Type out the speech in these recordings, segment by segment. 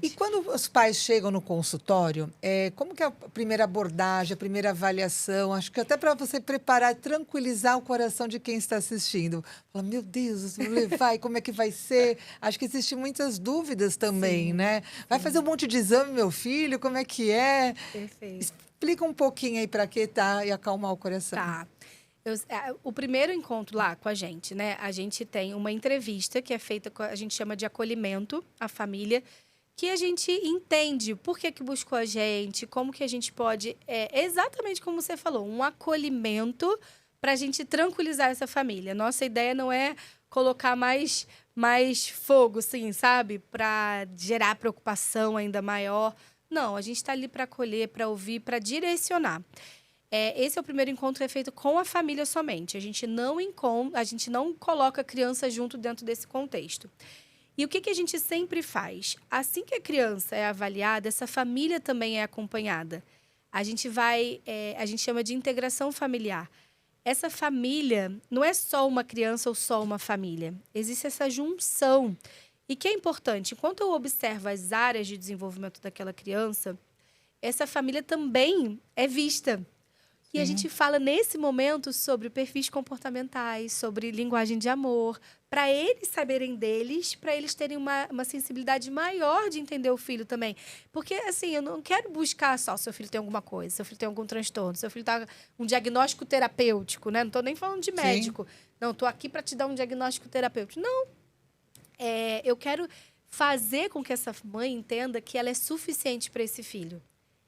E quando os pais chegam no consultório, como que é a primeira abordagem, a primeira avaliação? Acho que até para você preparar, tranquilizar o coração de quem está assistindo. Fala, meu Deus, vou levar, e como é que vai ser? Acho que existem muitas dúvidas também, Sim, né? Vai fazer um sim, monte de exame, meu filho? Como é que é? perfeito. Explica um pouquinho aí para que tá e acalmar o coração. Tá. O primeiro encontro lá com a gente, né, a gente tem uma entrevista que é feita a gente chama de acolhimento à família, que a gente entende por que que buscou a gente, como que a gente pode, exatamente como você falou, um acolhimento para a gente tranquilizar essa família. Nossa ideia não é colocar mais fogo, assim, sabe, para gerar preocupação ainda maior. Não, a gente está ali para acolher, para ouvir, para direcionar. Esse é o primeiro encontro, é feito com a família somente. A gente não coloca a criança junto dentro desse contexto. E o que que a gente sempre faz? Assim que a criança é avaliada, essa família também é acompanhada. A gente chama de integração familiar. Essa família não é só uma criança ou só uma família. Existe essa junção. E que é importante, enquanto eu observo as áreas de desenvolvimento daquela criança, essa família também é vista. E a Sim. gente fala nesse momento sobre perfis comportamentais, sobre linguagem de amor, para eles saberem deles, para eles terem uma sensibilidade maior de entender o filho também. Porque, assim, eu não quero buscar só seu filho tem alguma coisa, seu filho tem algum transtorno, seu filho está um diagnóstico terapêutico, né? Não estou nem falando de Sim. médico. Não, estou aqui para te dar um diagnóstico terapêutico. Não, eu quero fazer com que essa mãe entenda que ela é suficiente para esse filho.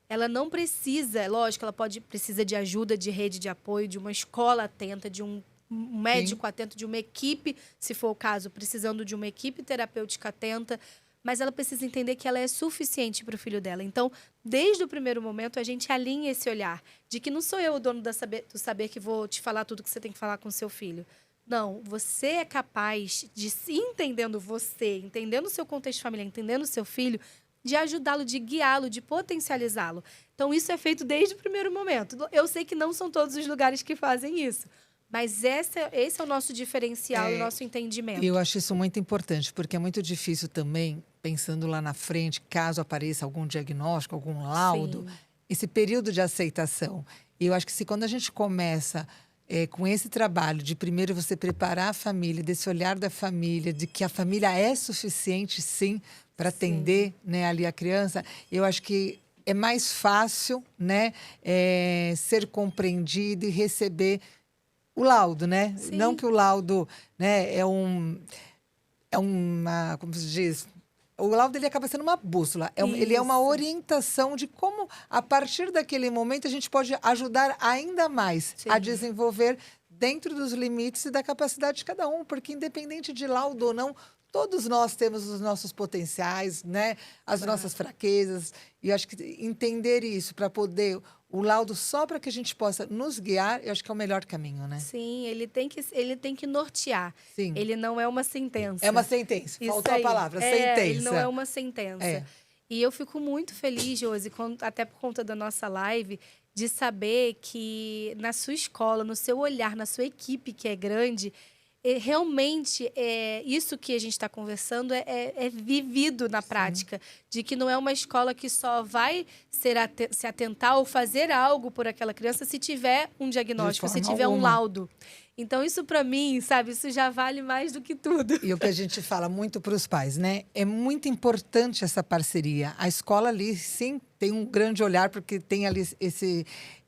Ela não precisa, é lógico, precisa de ajuda, de rede de apoio, de uma escola atenta, de um Sim. médico atento, de uma equipe, se for o caso, precisando de uma equipe terapêutica atenta, mas ela precisa entender que ela é suficiente para o filho dela. Então, desde o primeiro momento, a gente alinha esse olhar de que não sou eu o dono do saber que vou te falar tudo que você tem que falar com seu filho. Não, você é capaz de, se entendendo você, entendendo o seu contexto familiar, entendendo o seu filho, de ajudá-lo, de guiá-lo, de potencializá-lo. Então, isso é feito desde o primeiro momento. Eu sei que não são todos os lugares que fazem isso, mas esse é o nosso diferencial e o É, nosso e eu entendimento. acho isso muito importante, porque é muito difícil também, pensando lá na frente, caso apareça algum diagnóstico, algum laudo, Sim, esse período de aceitação. E eu acho que se quando a gente começa com esse trabalho de primeiro você preparar a família, desse olhar da família, de que a família é suficiente, sim, para sim, atender, né, ali a criança, eu acho que é mais fácil, né, ser compreendido e receber o laudo, né? Não sim, que o laudo, né, é uma, como se diz, o laudo ele acaba sendo uma bússola, ele é uma isso, orientação de como, a partir daquele momento, a gente pode ajudar ainda mais a sim, desenvolver dentro dos limites e da capacidade de cada um, porque independente de laudo ou não, todos nós temos os nossos potenciais, né? As nossas claro. fraquezas, e eu acho que entender isso para poder, o laudo só para que a gente possa nos guiar, eu acho que é o melhor caminho, né? Sim, ele tem que nortear. Sim. Ele não é uma É uma sentença. sentença, Isso faltou a aí. palavra, Ele não é sentença. uma sentença. É. E eu fico muito feliz, Josi, até por conta da nossa live, de saber que na sua escola, no seu olhar, na sua equipe que é grande, realmente isso que a gente está conversando é vivido na Sim, prática, de que não é uma escola que só vai se atentar ou fazer algo por aquela criança se tiver um de diagnóstico, se forma tiver um alguma. laudo. Então, isso para mim, sabe, isso já vale mais do que tudo. E o que a gente fala muito para os pais, né? É muito importante essa parceria. A escola ali, sim, tem um grande olhar, porque tem ali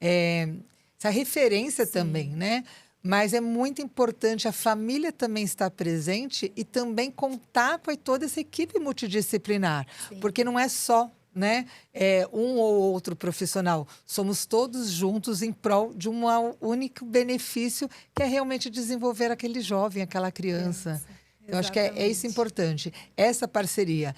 eh, essa referência também, Sim, né? Mas é muito importante a família também estar presente e também contar com toda essa equipe multidisciplinar, porque sim. não é só, né, um ou outro profissional. Somos todos juntos em prol de um único benefício, que é realmente desenvolver aquele jovem, aquela criança. Criança. Eu acho que é isso Exatamente. importante, essa parceria.